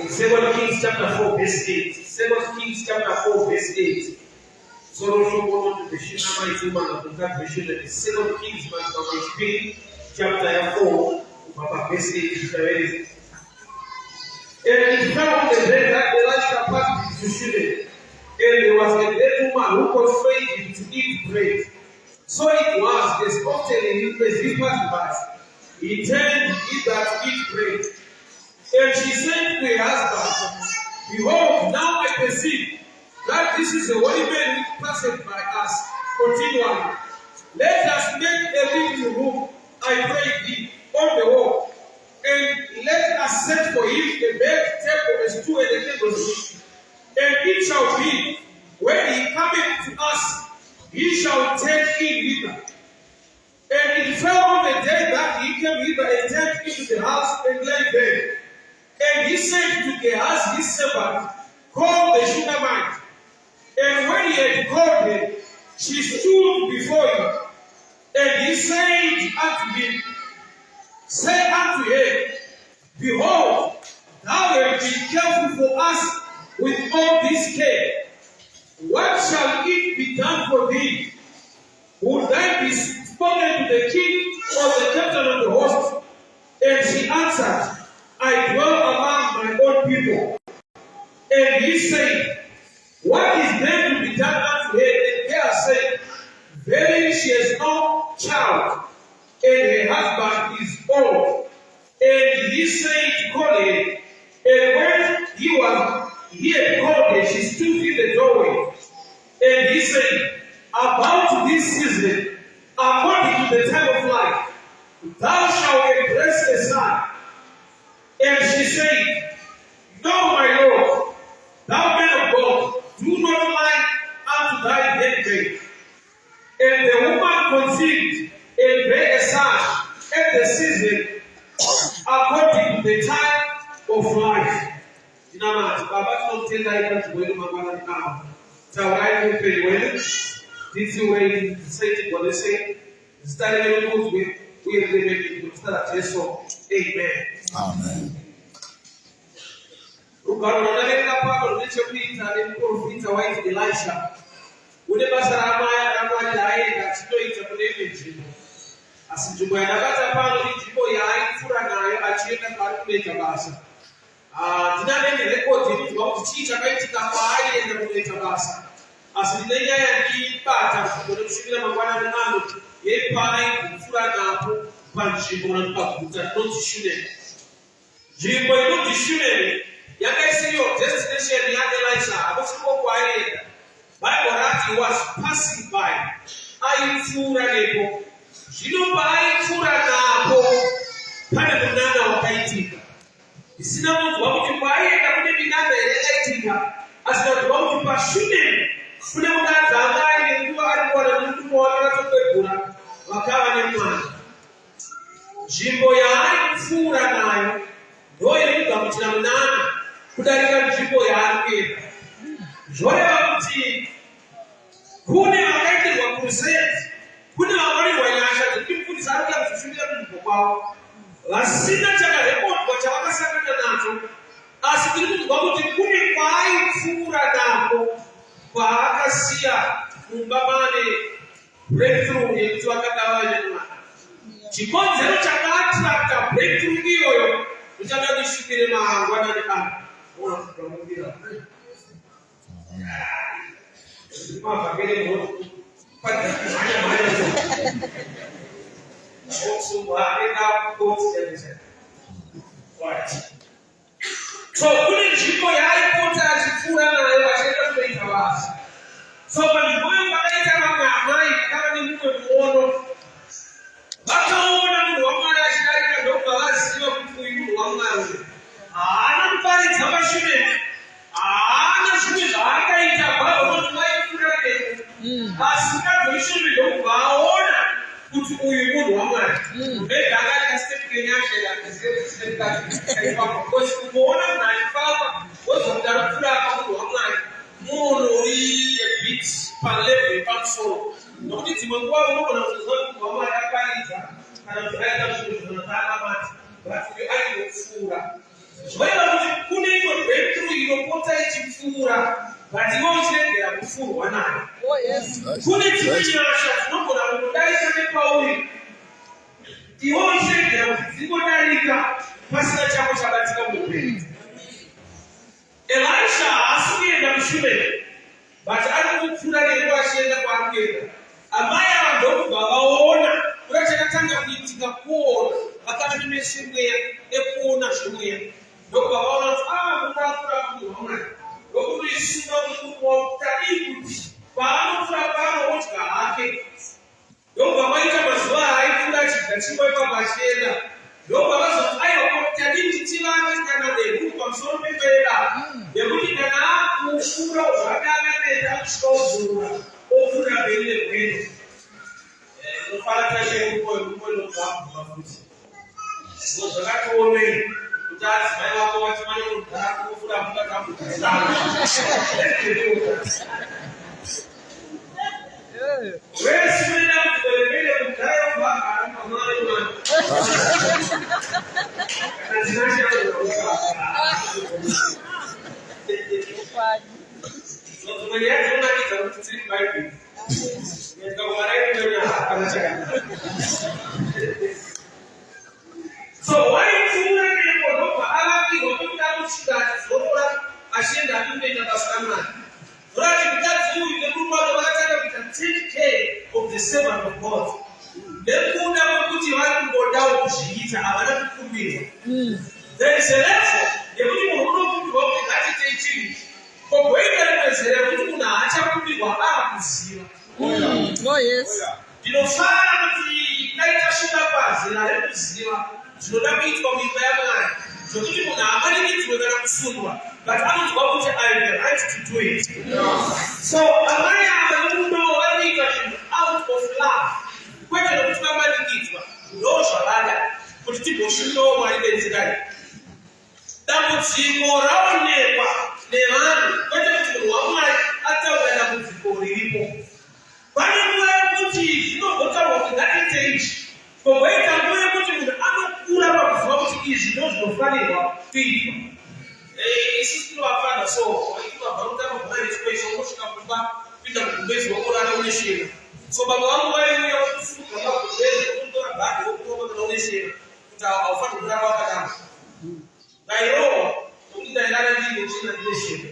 Second Kings chapter 4, verse 8. Second Kings chapter 4, verse 8. Solo shokono tubeshina maizima na tubeshina ni Second Kings chapter 4, verse 8. And it fell on the day that Elijah passed to Shunam. And there was a dead woman who persuaded him to eat bread. So it was, as often as he passed by, he turned either to eat bread. And she said to her husband, Behold, now I perceive that this is a holy man which passeth by us continually. Let us make a little room, I pray thee, on the wall, and let us set for him a bed, table, a stool, and a candlestick. And it shall be, when he cometh to us, he shall take him hither. And it fell on the day that he came hither and entered into the house and lay there. And he said to Gehazi his servant, Call the Shunammite. And when he had called her, she stood before him. And he said unto him, Say unto her, Behold, thou hast been careful for us with all this care. What shall it be done for thee? Would thou be spoken to the king or the captain of the host? And she answered, I dwell among my own people. And he said, What is then to be done unto her? And they said, Verily she has no child, and her husband is old. And he said, Call her. And when he had called her, she stood in the doorway. And he said, About this season, according to the time of life, thou shalt embrace a son. And she said, No, my Lord, thou man of God, do not lie unto thy handmaid. And the woman conceived and bare a son at the season, according to the time of life. Baba tunamtenda ika tuwele mabala nao. Tawai mpeli wele. Diti wele saiti kwa lese. Zitari wele kutwe. Uye kwele mstara Yesu. Amen. Amen. Ukaronaleka Paulo nilichopita alimprofita wa Elisha. Ule basara amaya aenda sitoita kule njimbo. Asijumwe anapata Paulo njimbo ya aifura nayo achienda kule basa. Dinane rekodi ni tuwachicha kaitika kwa aenda kule basa. Asidenya yakipata kushikila mabwana nalo yepai kufura napo panjimbo na kukuta not shule. Jimbo ino shule yakaisiyo destination ya Elisha abosiko kwa aenda. Bible that he was passing by. Aifura nebo. Jino ba aifura napo pale mnana wakaitika. Isina mtu wakutupa aenda kule minanda yakaitika. Asina mtu wakutupa shule. Kule mnanda ambaye ndio alikuwa na mtu mmoja atokekula wakawa ni mwana. Jimbo ya aifura nayo ndio ile mtu mnana kudalika jimbo ya aifura. Joya wakuti kune wakaiti wa crusade kune wawali wanyasha tukimfundi saruka kutushuhudia Mungu kwao lasina chaka report kwa chawaka sakana nacho asikilimu wakuti kune kwa aifura nako kwa akasia mbabane breakthrough yetu akadawanya mwana chikonzero chakataka breakthrough hiyo uchakadishikire mahangwana ni kana ona tukamwambia Mama, get it. So, kule jiko ya ipota ajifura na wacheka tumeita wasi. So, maliboyo wakaita makamai kama ni mkwe muono. Wakaona mkwe wamara ya shirika ndoka wasi siwa kufuimu wamara. Ana mpari taba shule. Ana shule wakaita bao. Asika tuishuri ndo waona kuti uyu munhu wamwari. Mbega akati step kenyasha ya step kaipa kosi kuona na ifapa wozodara kufura munhu wamwari. Munhu uri a bit pa level pa solo. Nokuti timangwa unobona kuti wamwari akaiza kana kuaita zvinhu zvinotanga mati. But you are kufura. Zvoiva kuti kune imwe breakthrough inopota ichipfuura. But you won't take their full one eye. Oh, yes. Kune timenyasha tinogona kudaisa nepauri. You won't take their zingodalika pasina chako chabatika mupenzi. Elisha asikuenda mushure, but ari kupfuura nekuti achienda kwaanoenda. Amai ava ndokubva vaona kuti chakatanga kuitika kuona, vakati meso mweya ekuona zvemweya, ndokubva vaona kuti munofura kuti vamwari ndokutoisunga kuti tadii kuti paanofura paanodya hake. Ndokubva vaita mazuva aifura achidya chingwa ipapo achienda. Ndokubva vazoti aiwa tadii titivane kana nehuku pamusoro pemberera yekuti kana akufura zvake akaenda kusvika ozorora ofura mberi negwendo. Unofara tacherukoinokubva futi zvakatoomei kuti adzimai vako vatimane kugara kufura mungatamudzana wese unoenda kutorebele kugara kubvagara pamwari mwana kana dzimwe nyaya dzinonakidza kuti tiri mubhaibheri. So why children people alaki kuchika zokora ashinda kuenda pasamana. Right, because you the group of the take care of the servant of God. Then put up put your hand go down to Shihita, Avana Kumbira. There is a level, the people who go to that teaching. For where is there a Oh yes. Dinofana kuti naita shuka pazi naremuziva zvinoda kuitwa muimba yaMwari zvokuti munhu haamanikidzwe kana kusundwa but anonzwa kuti I have the right to do it. So amai ava nomuno vanoita zvinhu out of love kwete nokuti vamanikidzwa ndo zvavada kuti tigoshumirewo Mwari benzira iyi. Dambudziko raonekwa nevanhu kwete kuti munhu waMwari ataura dambudziko riripo. Pane nguva yekuti zvinogotaurwa kuti ngatiite ichi, kwoita nguva yekuti munhu anokura pakuziva kuti izvi ndo zvinofanirwa kuitwa. Isusu tinovafana so vaitibva mutamba gwara rechikweisho unosvika kumba pinda mugumbezi wokurara une shera. So baba vangu vaiuya kusuka magumbezi wokutora bhagi wokuroka kana une shera kuti haufaniri kurara wakadaro. Ndairohwa nokuti ndairara ndine chena ndine shera.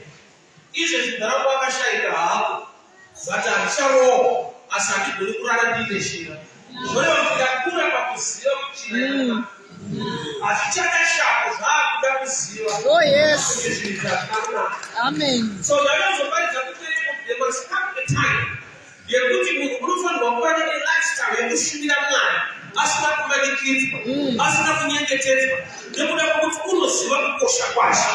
Izvezvi ndaramo vakashaika hako. But handisharohwa asi handigoni kurara ndine shera. Zvoreva kuti ndakura pakuziva kuti hazvichada shako zvaakuda kuziva. Oh yes. Kuti zvinhu zvakanaka. Amen. So ndakazoparidza kuti there must come a time yekuti munhu unofanirwa kuva nelifestyle yekushumira Mwari asina kumanikidzwa, asina kunyengetedzwa, nekuda kwokuti unoziva kukosha kwacho.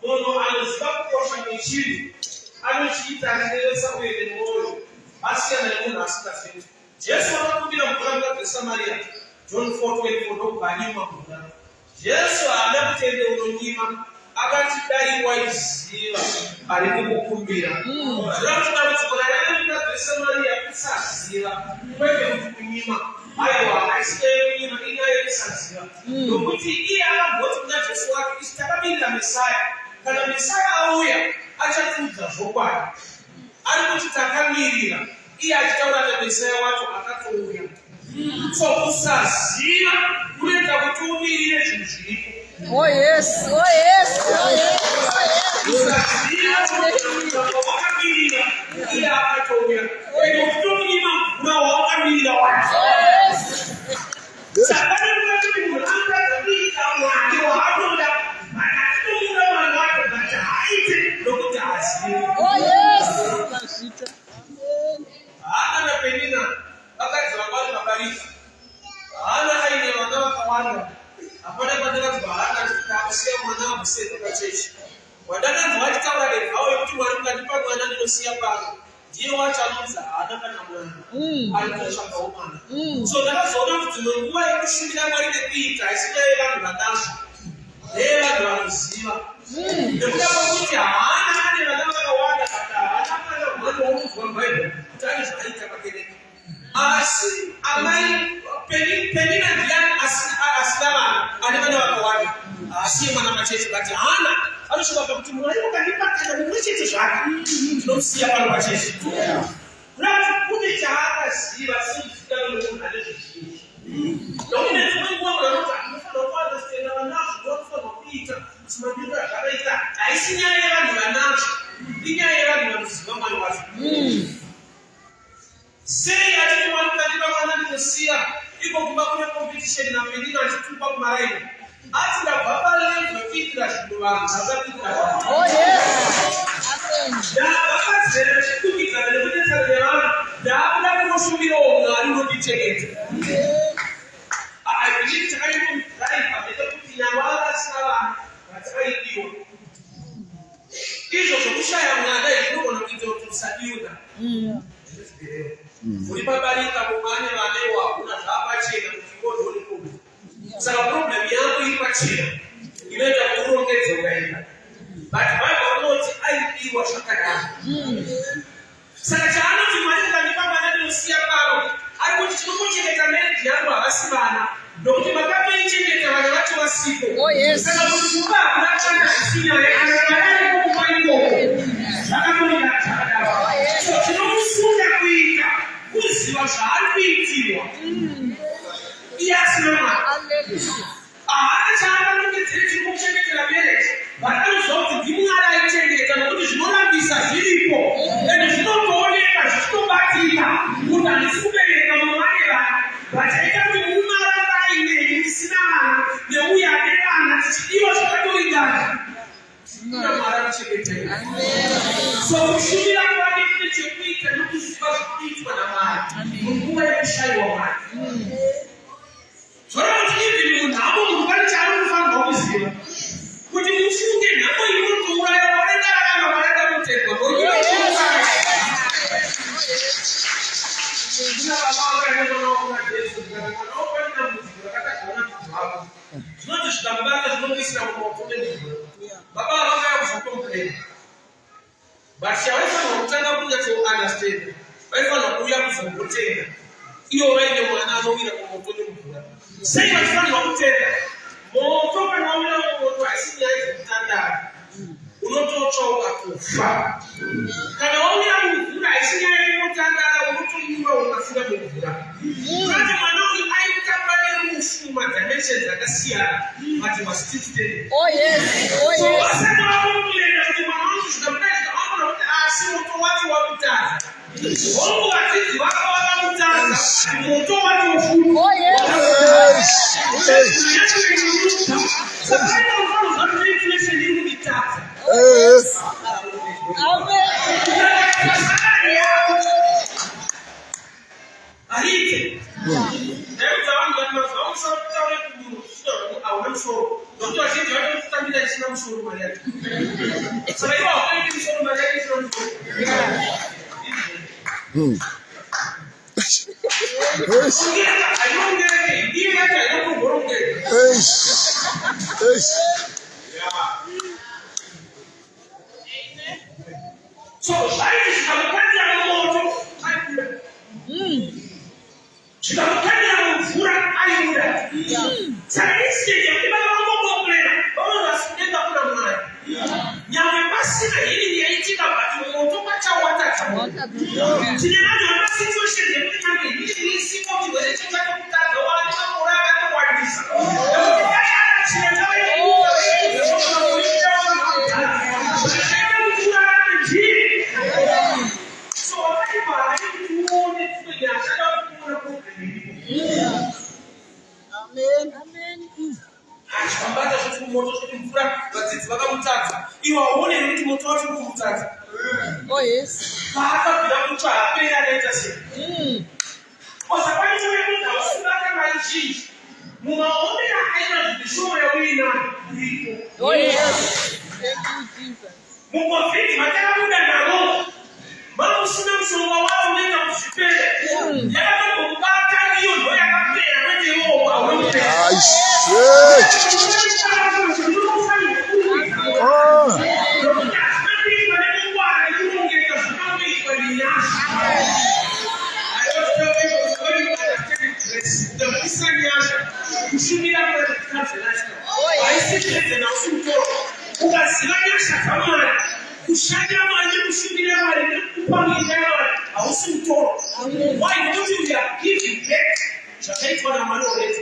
Munhu anoziva kukosha kwechinhu anochiita achideresa uye nemwoyo asiyana nemunhu asingazivi. Jesu akakumbira mvura mukadzi weSamaria, John 4:24 ndokubva anyima mvura. Jesu haana kutende unonyima, akati dai waiziva ari kukukumbira. Zvinokuti dambudziko raiva mukadzi weSamaria kusaziva kwete kuti kunyima. Aiwa aisiye kunyima inyaya yekusaziva. Nokuti iye akamboti kuna Jesu wake isu takamirira Mesaya. Kana Mesaya auya achatiudza zvokwadi. Ari kuti takamirira iye achitaura neMesaya wacho akatouya. So kusaziva kunoita kuti umirire zvinhu zviripo. Oh yes. Oh yes. Oh yes. Kusaziva wakamirira iye akatouya. Nekutomunyima mvura wawakamirira wacho. Saka kuti munhu anotadza kuita Mwari waanoda akatomura Mwari wacho kuti aite nokuti hazivi. Oh yes. Haana naPenina vakadzi vaMwari vabarika. Haana aine vana vakawanda. Hapana pandakadzwa Hana akusiya mwana wabvisei pachechi. Wandakanzwa achitaura nezvavo yekuti Mwari mungandipa mwana ndinosiya pano. Ndiye wacho anonzi haana kana mwana. Ari kutsvakawo mwana. So ndakazoona kuti dzimwe nguva yekushumira Mwari nekuita isingaye vanhu vadazvo. Ndeye vanhu vanoziva. Nekuda kwokuti haana ane vana vakawanda kana haana mwana mwana womunzwa Bhaibheri kuti ane zvaaita pakereke. Asi amai Penina ndiani asina vana ane vana vakawanda. Asiye mwana pachechi kati Hana anosvika pakuti Mwari mukandipa kana mumwe chete zvake ndinomusiya pano pachechi. Kuti kune chaakaziva sezvisikana nomunhu ane zvizhinji. Nokuti nedzimwe nguva munhu anoti anofanira kuandastenda vanazvo ndinofanirwa kuita Simamiro akaita aisinyaya vanhu vanacho inyaya yevanhu vanoziva Mwari wacho. Sei atikuwanika ndivamwana ndinosiya iko kumba kune competition napenina achitupa kumaraini atingabva palevu kuitira zvinhu vanhu zvakaitira ndavakazera chidukidzana nekudetsera nevanhu ndakuda kunoshumirawo Mwari unondichengeta. Aizviti chakaipomudzaipa ndechekuti nyangwe akasina vanhu vatakaidiwa izvo zvokushaya mwana zvinogona kuita kuti usadiwa. Uri pabarika mumane vanewo hakuna zvapachena kuti iwodhoni kuda. Saka problem yako iri pachena inoita kuti urongedze ukaenda. But Bible inoti aidiwa zvakadaro. Saka chaanoti Mwari ukandipa mwana ndinosiya paro ari kuti tinomuchengeta marriage yangu havasi vana nokuti makatoichengeta vana vacho vasipo. Saka kuti kuba hakuna chanda zvisinyaye kana vana ikokuba ikoko zvakatonira zvakadaro. So tinomusunda kuita kuziva zvaari kuitirwa iye asina Mwari. Haana chaanonongedzere chiri kumuchengetera marriage vakanoziva kuti ndiMwari aichengeta nokuti zvinorambisa zviripo ende zvinotooneka zvichitobatika kuti handisikubereka mumane vana vachaita kuti mumaramba aine isina vana neuye ane vana tichidiwa zvakatoringana kuna Mwari anochengeta. So kushumira kwake kune chekuita nokuziva zvinoitwa naMwari munguva yekushayiwa Mwari. Zvona kuti even munhu amo munhu pane chaanofanirwa kuziva kuti mufunge nhamo inotouraya vanenge vakanga varada kutekwa kuna baba vakaenda kuna Jesu kana opanina mudzi wakatagona kuzvavo zvinoti zvikamubata zvinomisira mumaoko mendivura baba vakaya kuzokomplaina but chavaifanirwa kutanga kunyatsounderstand vaifanirwa kuuya kuzombotenga ivo vaine mwana anowira mumoto nemvura. Sei vachifanirwa kutenda moto kana wauya mumoto haisinyaya dzekutandara unototsva ukatofa. Kana wauya mumvura haisinyaya yekutandara unotoiwa ukafira mumvura. Kuti mwana uyu aitamba nerufu madimensions akasiyana but was still standing. So vasati vakomplaina kuti mwana wangu zvikamudai zvikavangona kuti asi moto wacho wakutadza hongu vadzidzi vaka vakamutadza moto wacho ufuru. Saka vaita ufanirwa kuti inflation iri kunditadza. Haite ndaudza vanhu vati mazuva musoro kutaure kumunhu hauna musoro nokuti vazhinji vanototambira isina musoro mari yake. Saka ivo hautoiti musoro mari yake isina musoro. Haiongereke iye yacho hainotogorongereka. So zvaiti zvikamukandira mumoto aibuda, zvikamukandira mumvura aibuda. Saka incident yekuti vana vangokomplaina vanozvasindenga kuna Mwari nyangwe pasina healing yaitika but moto pachawatadza. Tine vanhu vamasituation yekuti nyangwe healing isipo chirwere chakatokutadza wani makore akatokwanisa chienda so wakaibara kuti uone dzimwe nyashada kuona problem iripo. Achikambata kuti moto kuti mvura vadzidzi vakamutadza iwo hauone kuti moto wacho uri kumutadza. Paakabvira kutsva hapera akaita sei osakwanisa kuti hausingaka mari zhinji mumaomera akaita zvishoma yauina iripo. Mucovid matakabuda navo vausina mushonga wavo unoita kuti zvipere yakatongobata iyo ndo yakapera kwete iwowo haunopera. Kushumira haisitedze nausumutoro ukaziva nyasha dzamwari kushandira Mwari kushumira Mwari nekupamira Mwari hausi mutoro. Why? Nokuti we are giving back zvakaitwa naMwari already.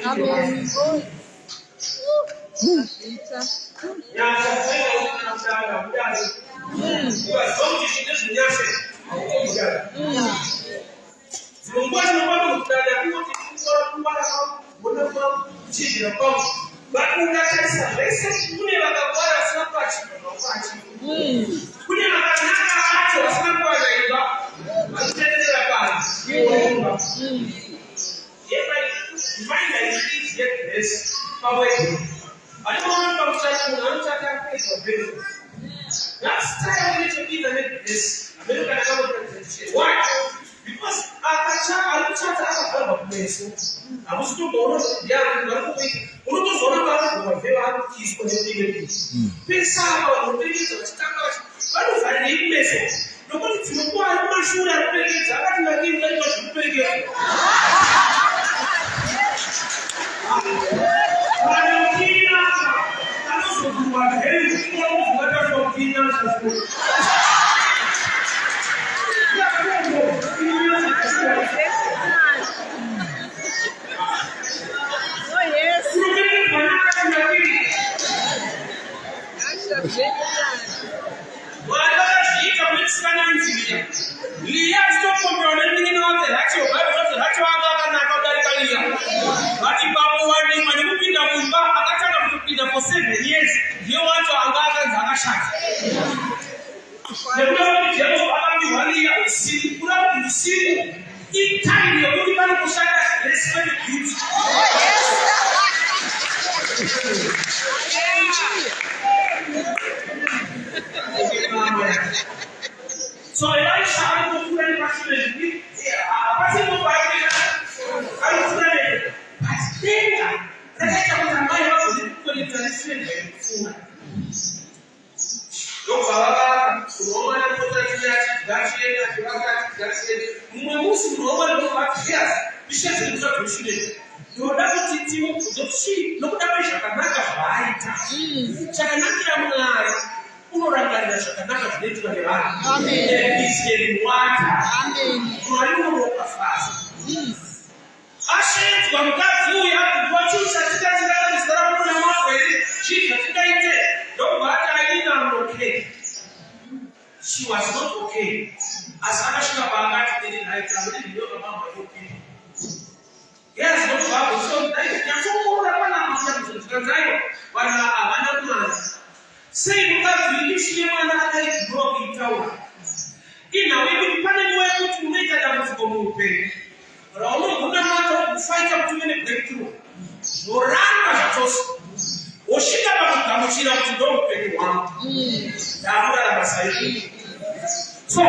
That's time we need to be the this. Why? Because I'm a place. I was to go to the other week. Who knows what about what they are keys for the dignity? This hour, the babies of standards. What if I need message? Nobody to know why I'm not sure I'm paying it. I'm not giving very much to pay it. For 7 years, you want to angaza zakashata. Nekuda Jehova akamiwalira usiku, kula usiku, itime yokuti pali kushanda respect duty. So Elisha alipofuna ni passionate, apasi kubaini, alifuna ni passionate. Nataka kutamani wao kwenye tradition ya kufunga. Ndio sababu tunaona kutoka gachi na kiwaka gachi. Mwemusi tunaona ndio akiasi. Bisha tunataka tushinde. Ndio dapo titimu kudoshi. Ndio dapo shakanaka baita. Shakanaka ya mwana. Unorangalia shakanaka zetu na lewani. Amen. Bisi wata. Amen. Mwalimu wa kafasi. Ashe kwa mkazi huyu hapo kwa chucha katika mstarabu na mambo ile chini katika ile ndio baada ya ina okay. She was not okay. Asana shika bagati ile na itamani ndio mambo okay. Yes, ndio hapo so ndio kwa bana mtanzania wana kuna sei mkazi ilishie mwana hadi block itawa. Ina wewe pale ni wewe kutumeka damu kwa mupe. Raul kuna mtu kufaika kutumene breakthrough. Zoranga zatos. Oshika bamukamshira kudogo peke wangu. Damu la basaidi. So,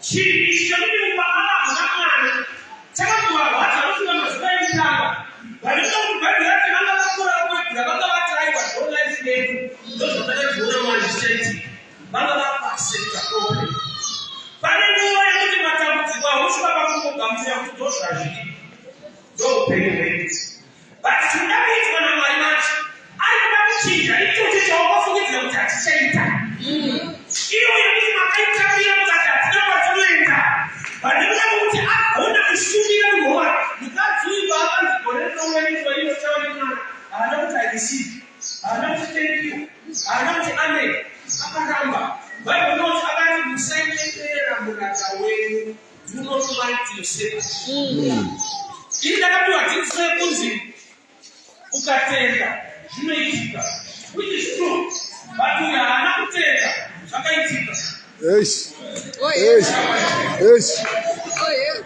chini shiriki mpaka ngana. Chaka kwa watu wafika mazuri sana. Walikuwa mbali yake nanga kula kwa kama watu haiwa online game. Ndio tunataka kuona management. Baba hapa sekta kwa. Bali ndio yeye matamshi kwa ushika bamu kamshia kutosha jiki. Ndio peke. Basi tunabii tuna mwalimu. Alikuchinja hicho hicho wafungi tunamtatisha ita. Hiyo ni makaita bila mtakatifu na watuenda. Bali mtu haona kushuhudia Mungu. Nikazui baba zikoleta wewe kwa hiyo sawa ni anamtaisi. Anamtendea. Anamtaame. Akagamba. Bible knows about kusaidia mwanadamu wenu. Do not lie to yourself. Ili kama watu kunzi ukatenda tunaitika which is true but we are anakutenda akaitika yes oh yes yes oh yes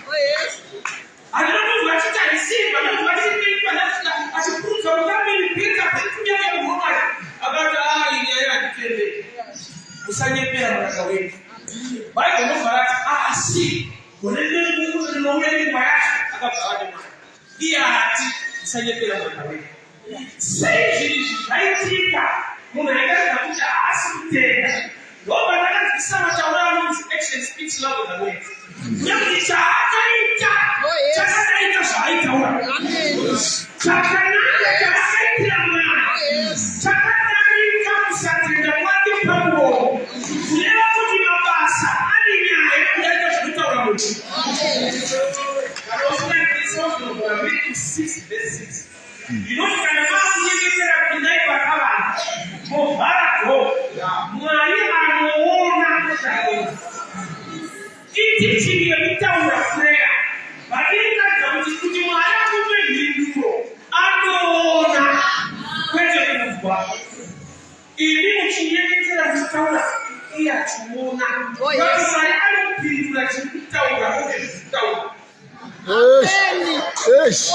oh yes anaona tuacha receive anaona tuacha kitu anataka achukuza kama ni pita kuja kwa Muhammad abata ile ya kitende usanye pia baraka wetu Bible no baraka si kolele Mungu anaona ni baraka akabaje dia ati usanye pia baraka wetu Seji haitika munaenda kuja asitenda. Roho nataka kusema cha uramu action speaks louder than words. Yeye chaakaita. Chaakaita shaita ura. Amen. Chaakaita shaita ura. Chaakaita kusatenda wadi pango. Leo kujima basa ani nyaye ndio shita ura mtu. Amen. Kana usema this was Matthew 6:6. You know, you can imagine teaching ya mtaura prayer. Badilika za mtikimo alafu mwenyewe adona kwete kufwa. Ili mchinyeni tena mtaura iya chumona. Kama yale mpindula chimtaura kote mtaura. Yes.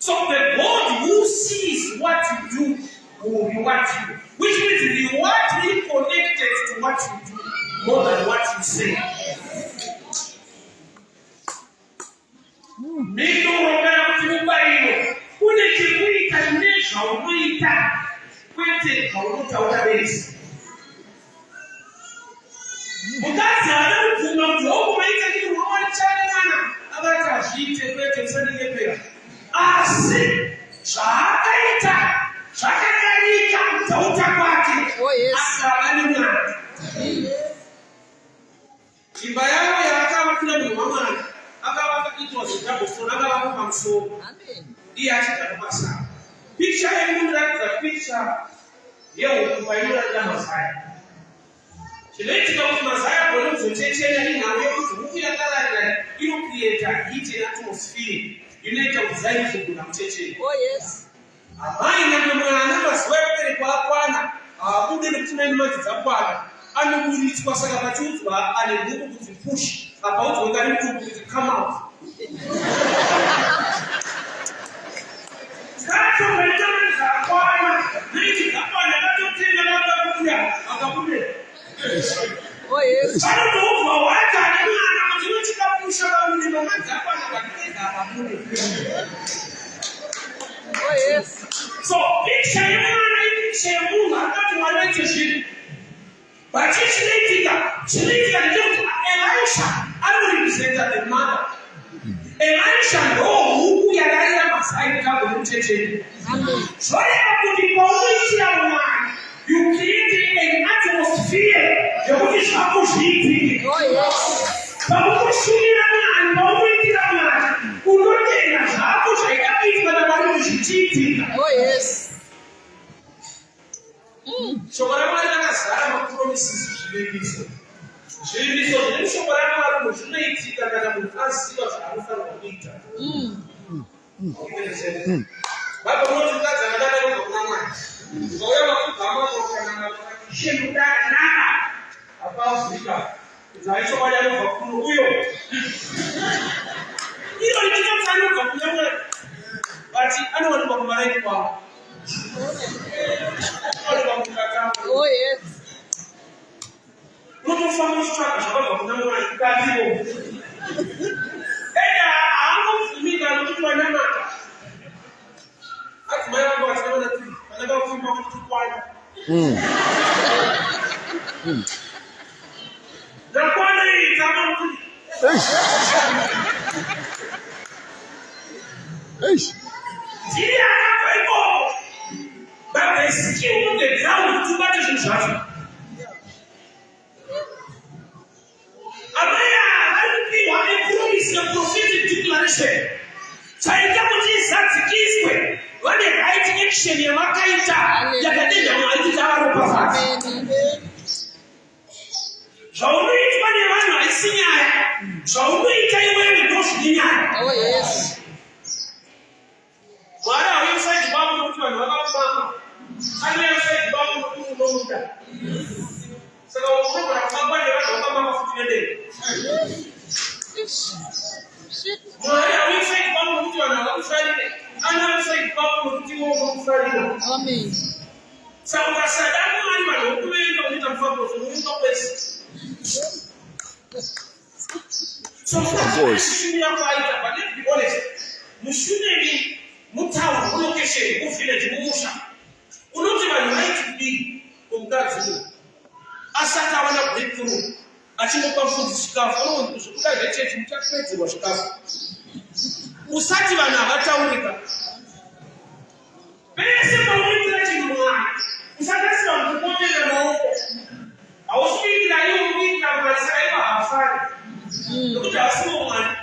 So the God who sees what you do will reward you, which means reward is connected to what you do more than what you say. Nino romera kubaino kune kikuita nesha unuita kwete kaunuta utabesi. Mukazi anakufunga mtu okumaita kitu mwawali chane mwana abata shite kwete msani ngepera asi shakaita shakakarika mtauta kwake asabani mwana kimba yao ya akawa kila mwamana akawa kitu wasitabu sona akawa kwa msomo iya chitakupasa picha ya mungu za picha ya ukubaila ya Masaya. Chileti kama Masaya kwa mzocheche ni nawe kuzungukia kadhalika ilo creator hii atmosphere inaita uzaidi kuna mcheche. Amani na mwana baswepere kwa kwana abude n'kutumeni mazi zabala anubulitsi kwa saka batuzwa alebuku kuti push about ngari kuti come out. Sasa mwenyewe za kwana niki kama natotenga labda kuja akabude. Sasa tuwa wata ni mwana mjichika pusha kwa mlima mazi hapa na bakika akabude. So, picture you want to say, "Move, I'm not going to shit." But she looked Elisha. I will represent the mother. Elisha, who we are here, Masai, come to church. So, you create an atmosphere. You wish I was eating. Shobarama na sara promises shiribiso. Shiribiso ni shobarama na mshinaiti kana mfasi wa taarifa na kupita. Baba mmoja kaza ndani kwa mama. Ngoja kama kana shemuda na hapa Afrika. Zaisho baada ya kukuru huyo. Hilo ni kitu sana kwa kunyama. Basi ana watu wa malaika kwa. Oh yes. Não fomos trocados, agora não é cativo. Ela a água fumida não tu vai na mata. A tu vai agora se vai na tu, mas agora fui para tu quadra. Da quadra aí, tá bom? Ei. Tira vai bom. But the skill on the ground too much in charge. Amaya, I think what a promise a prophetic declaration. Chaika kuti satikiswe. Wale right action ya makaita yakadenda mwaitaro prophet. Shauri itwani wana isinya. Shauri itaiwe ndoshinya. Oh yes. Wala website babu mtu anawapa hali ya site babu mtu mmoja. Sasa wao wanapanga wale kama mafuti ndio. Wala website babu mtu anawapa ana website babu mtu mmoja. Amen. Sasa sadamu hali bado kuenda utamfanya kuzungumza pesa. So voice. But let's be honest. Mushuni mutawa location village mumusha unotima right to be mukadzi asati awana breakthrough achimupa mufundisi chikafu kuda zvechechi muchapedzerwa chikafu usati vanhu havataurika pese paunoitira chinhu mwana usakasira mukuomera maoko hausvikira iwo mubikira mukasira iwo havafani nokuti havasiwo mwana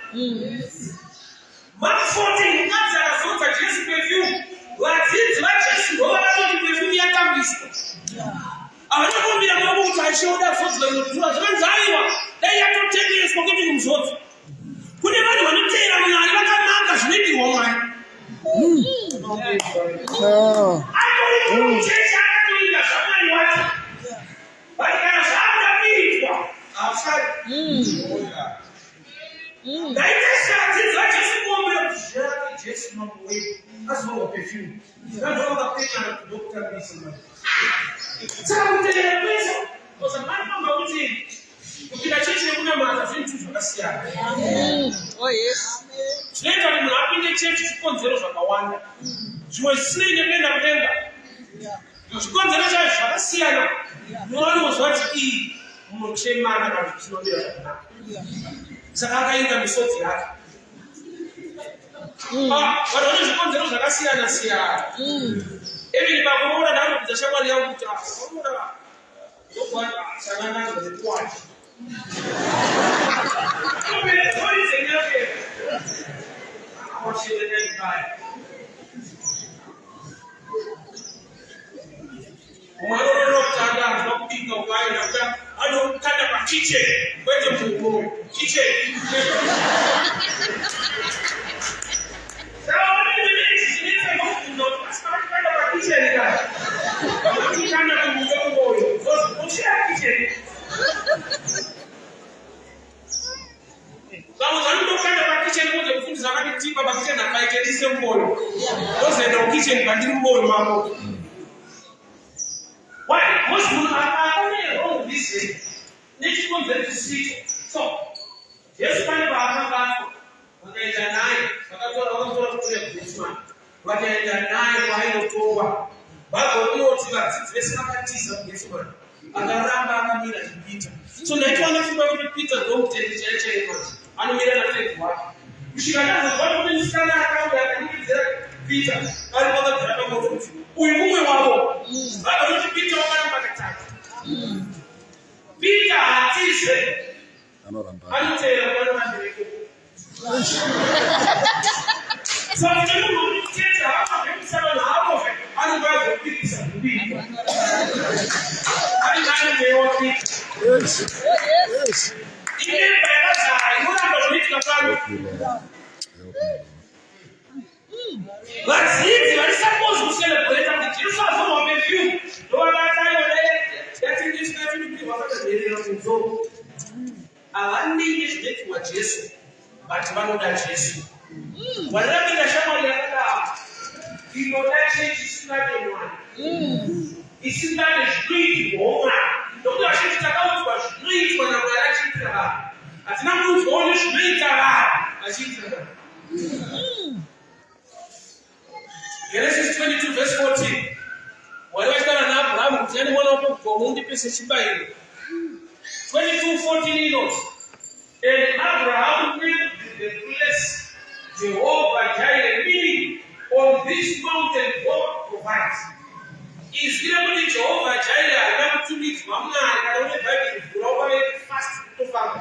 Mark 14 mukadzi akazodza Jesu perfume vadzidzi vaJesu ndovakatoti perfume yatambiswa havanakumbira maoko kuti aishoda zodzwa inodhura zvakanzi aiwa dai yatotengeswa kuti kumuzodzi kune vanhu vanoteera Mwari vakanaka zvinoitirwa Mwari atorimuchechi akatoita zvamwari wacho vati kana zvaakudabirirwa havasari ndaitesa vadzidzi vaJesu kuombera kuti zvirake Jesu mambo wedu azivawa perfume ndandovakapekana kudokutambisa saka kuteera kwese ozamanipamba kuti kupinda chechi nekunamata zvinhu zvakasiyana zvinoita kuti munhu apinde chechi zvikonzero zvakawanda zvimwe zvisinei nekuenda kudenga zvikonzero chaizvo zvakasiyana munowanozva kuti iyi munochemana kana zvichinomira zvakanaka saka akainga misodzi yake vanhu vane zvikonzero zvakasiyana siyana even pakuroora ndaanobvisa shamwari yangu kuti aroora ndokuati sananazo nekuwachi umwanororokutanga anzwa kubika ukaenda kuda anokanda pakicheni kwete murumo kicheni vakaenda naye kwainotongwa vagonoti vadzidzi vese vakatiza kujesu mwana akaramba akamira chipita so ndaitwa nafunga kuti Peter ndomutendi chaichaiko anomira natenzi wake kusvika ndazozva kuti musikana akauya akanikidzira Peter ari pakagara pamoto kuti uyu mumwe wavo vagonoti Peter wakaramba katatu Peter hatize anoteera kwana mandireko so munhu unotedza havavemusana naavofe anobazopikisa kubika ari nani mwewa Peter inemba yakazara inoramba zvinoitika pano vadzidzi vari supposed kucelebrata kuti Jesu azorwa perfume ndovakataiwayatingisinatinipirwa vakazerera kunzoro havanenge zvinoitirwa Jesu but vanoda Jesu warapinda shamwari yakadaro inoda chechi isingade Mwari isingade zvinoitirwa Mwari nokuti vazhinji takaudzwa zvinoitwa naMwari achiitira vanhu hatina kuudzwawo nezvinoita vanhu achiitira vanhu Genesis 22 verse 14 Mwari vachitaura naAbhurahama kuti ane mwana wapobva mundipise chibayiro 22:14 inoti and Abraham named the place Jehovah Jireh, meaning on this mountain God provides. Is really Jehovah Jireh, I want to meet Mama, I don't know if fast to farm.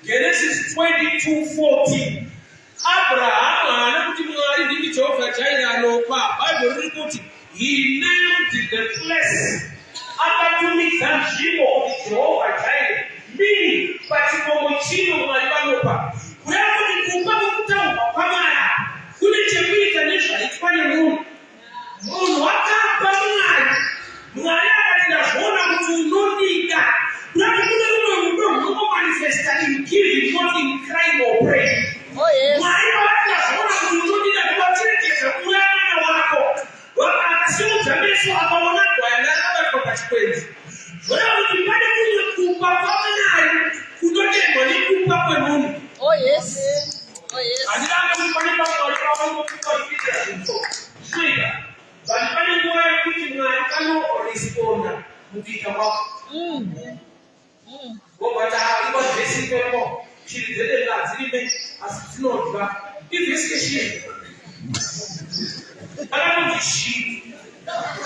Genesis 22:14. Abraham, I want to meet Jehovah Jireh, no Bible report. He named the place. After to meet Jehovah Jireh, meaning, but you know, pamaya kune chekuita nezvaitwa nemunhu munhu wakapa Mwari akati ndazvoona kuti unodika kuti kune rumwe runomanifesta in giving not in crying or praying Mwari akati ndazvoona kuti unodika kuvachirekeza kuya mwana wako akasiudza meso akaona gwayana akabatwa pachikwenzi zvoreva kuti pane kumwe kupa kwaMwari kunotendwa nekupa kwemunhu Andilanga kuti pane pamwe panokupa zvinoita but pane nguva yekuti Mwari anoresponda mukuita mwako. Wobata iba vhesi ipepo shiri dzedenga dzirime asi dzinodya ivhesi yeshiri akanonzi shiri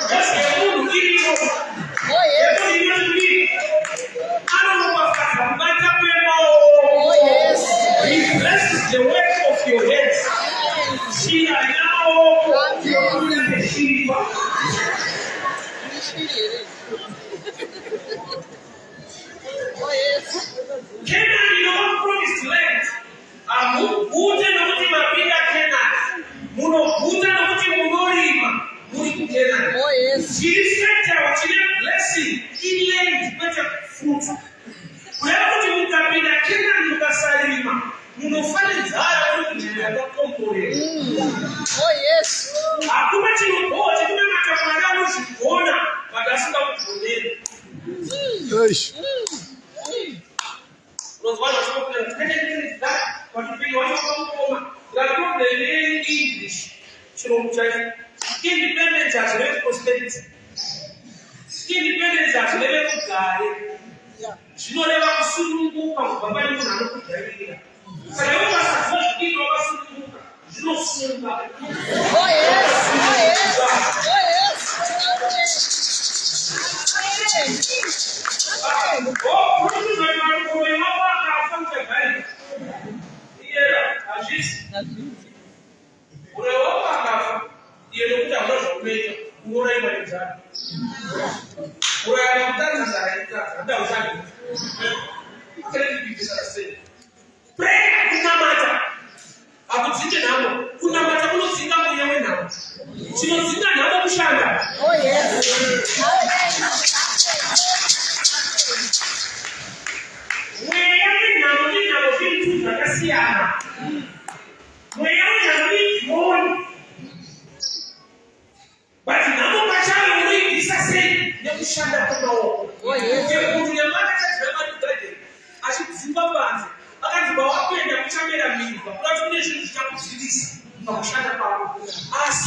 vhesi yemunhu iriyo yemunhu inozvii anomubafadza kubata kwemaoko. He blesses the work of your hands. Shiri haina maoko shiri Canaan, your promised land. Muguta nokuti mapinda Canaan. Munoguta nokuti munorima. Muri ku Canaan. Chiri sector chine blessing in land better fruit. Kureva kuti mukapinda Canaan mukasalima. Munofana nzara kuti yakakomborera. Hakuna chinogona chekuti matamara anozvigona vakasingakugoneri. Unozwana English. Independence has led prosperity. Independence has led to God. She don't ever assume but when you are not there. So you must have to give us you don't assume that.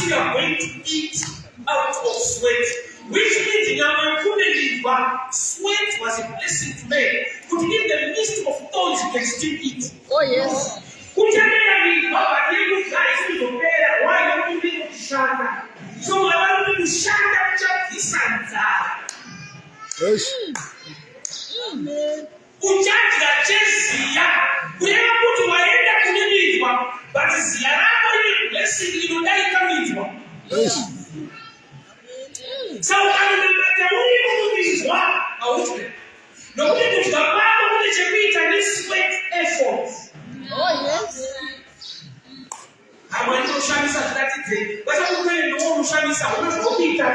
Are going to eat out of sweat, which means in our sweat was a blessing to men. But in the midst of thorns, you can still eat. So I want to shanda this and that. Uchaji la Chelsea, kulewa kutu waenda kunimizwa, but ziyarako ile blessing inodai kamizwa. So ukanimata uli kumizwa, awuchwe. No kitu tukapata kule chepita ni sweat effort. Amani ushamisa tutatite, wasa kukwe ndo ushamisa, unashopita.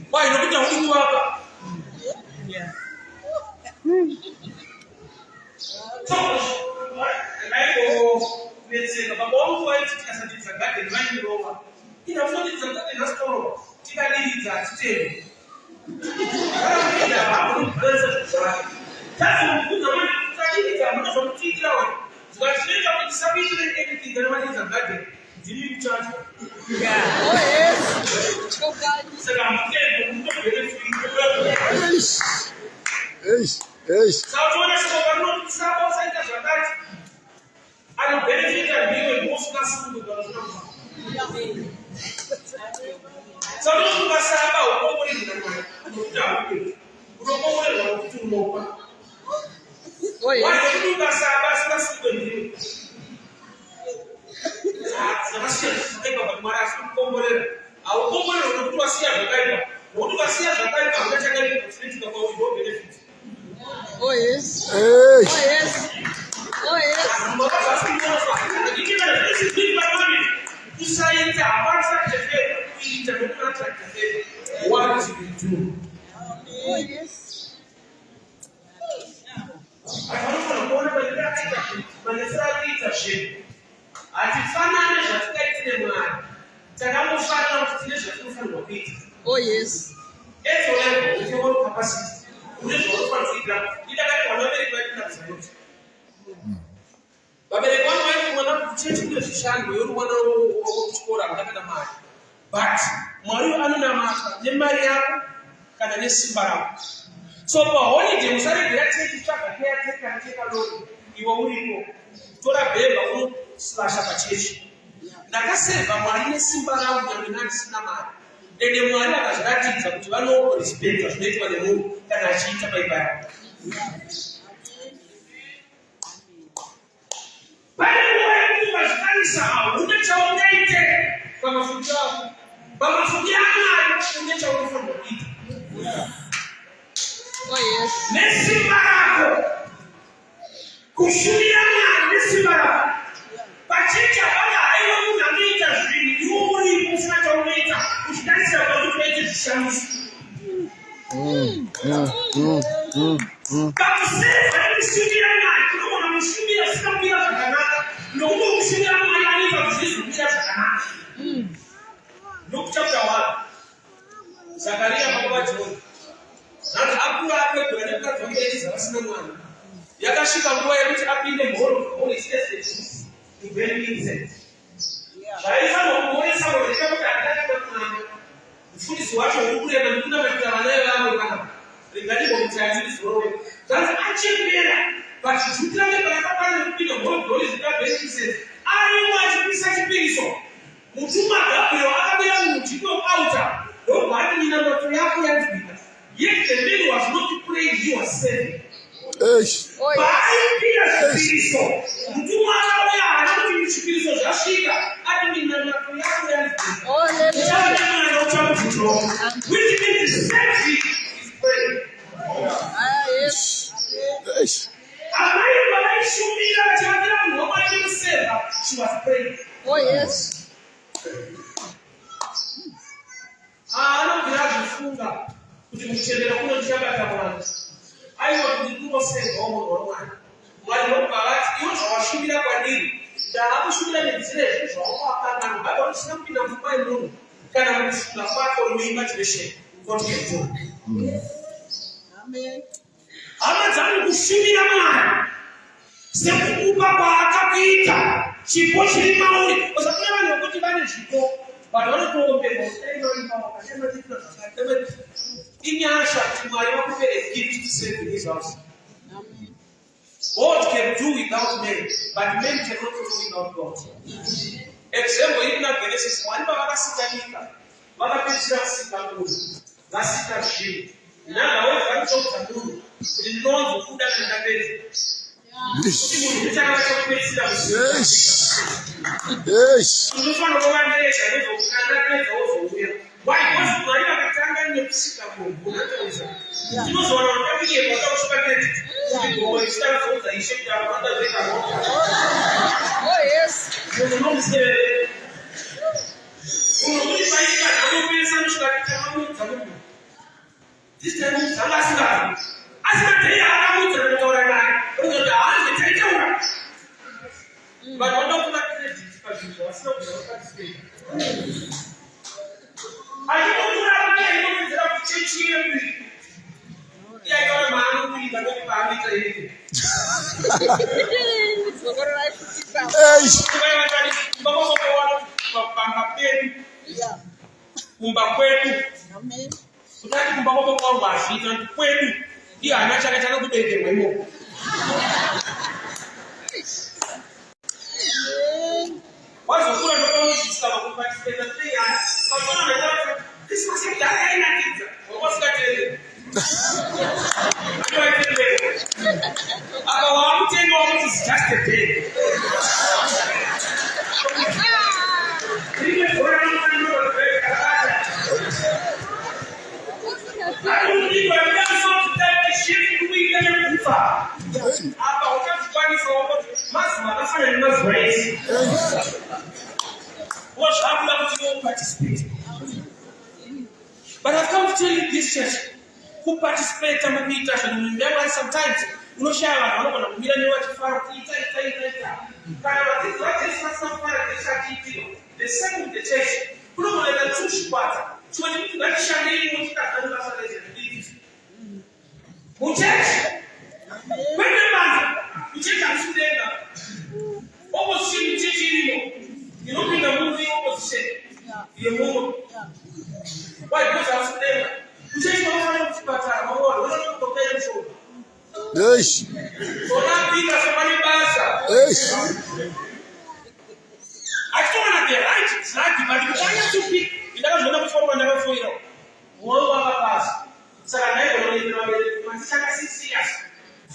Why not get a work? So, I go, let's say, about all white as a disadvantage and running over. In a phone, it's a store. Tigani is at stable. That's what I'm going to teach you. So I think I'm submitting anything that one is a gadget. Do you charge? So I'm saying, so I want to stop outside the I don't benefit and be with most customers. Sababu basaba ukomole ndani. Ndio. Ukomole wa kutumopa. Oye. Watu basaba sasa siku ndio. Sasa sasa kwa mara ukomole. Au ukomole ndio wasia bakaiba. Watu wasia bakaiba unataka gani kutriti kwa hiyo benefit. Oh yes. Oh yes. Oh yes. What do we do? Oh yes. I don't know what leadership. Oh yes. But Mario Anuna Nemari yako kana nesimbara. So for holiday usare direct kichaka here take alone. Iwo uliko tora beba ku slash apacheshi. Nakaseva Mario nesimbara unyaminani sina mali. Ende Mario akazatiza kuti vano respect zvinoitwa nemunhu kana achiita baibai. Bali wewe unazikanisha unachaongeite kwa mafuta yako. Baba fugiana ungecha unafunga kitu. Oh yes. Nesimbara. Kushuliana nesimbara. Pachicha baba hayo unamita zini yuri mfata umita. Ushikanisha kwa kupeje shamsi. Baba sasa kushuliana kama unamshulia sikambia kana. Ndio kushuliana yani kwa kushulia kana. Luke chapter 1. Zakaria baba John. Na akura hapo kuelekea kwa Yesu asina mwana. Yakashika nguo ya mtu apinde mbolo Holy Spirit. Ni very easy. Shaifa mmoja sababu kama katika kwa mfundisi wake ukule na mkuna mtana naye hapo kana. Ringani kwa mtaji sio. Sasa achimbiera. Basi tutane barabara mpinde mbolo Holy Spirit very easy. Ari mwachipisa kipiliso. Mutuma Gabriel akabia mutiko outer. Don't want me number 3 yako ya Twitter. Yet the man was not praying, he was saying. Bali pia Kristo. Mutuma akabia anataka kushikilizo za shika. Hadi mimi number 3 yako ya Twitter. Oh, which means safety is praying. Yes. Yes. Amai baba shumira chakira ngoma kimsema. She was praying. Oh yes. Ana kufunga kuti muchendera kuno chiyabata mwanzo aiwa kudikuwa sema omo normal mwali wapalati iyo zawashimira kwadiri ndakushimira nezire zvawakakana baba usina kupinda mfupai munhu kana kushuka kwako unoimba cheshe koteto amen amadzani kushimira mwari sekukupa kwaakakuita chipo chiri mauri usakuna vanhu vokuti vane chipo vanhu vanotoomberwa inyasha kuti mwari vakupere gift to save in his house. God can do without men, but men cannot do without God. Example, even in Genesis 1, vakasika nyika vakapedzisira kusika munhu vasika zvinhu nanawe vanotsvaka munhu kuti ndinonzokuda nendapedza kuti munhu uchakava chokupedzisira unofanira kuva nerega nezvokukandapedza wozouya. Why? Because mwari vakatanga nekusika munhu unatauza tinozoona vakapike vakausvika keti kuti gomo ichitaraudza ishe kuti avandazveka unomusevere unokuti paika anopesa nosvikatitama mudza munhu tisitamudzanga asingavi asingatei akamudza nokutaura naye unoti haanzi taitaura vanhu vanokuva credit pazvinhu zvavasina kugara kupatisei achinokurauya inopedzera kuchechi yedu iyaitaura maanokuita noti paanoita yeye kumba kwedu kutati kumba kwako kwangu azvita kuti kwedu iye hana chakatanga kuberekerwa imomo wazokura ndokamudzidzisa participate in the thing. But this was a guy in a pizza. What's that? Our thing almost is just a day. I don't believe I have some to tell the shit to be there in Ufa. About just funny for that's how you must raise. What happened to you participate? But I've come to tell you this church who participate and maybe and remember sometimes you know share I don't know we don't know what to find the same with the church. You know what the church part. So when you like share you church. When the man you check out today almost see teaching you don't think the movie opposite. You move. Why because I was there? You take my hand to part time. What don't compare show. Yes. So now Peter somebody basa. Yes. I don't want to get right. It's not but you can't to pick. You never know before one never for you. One over pass. So I never know you man 6 years.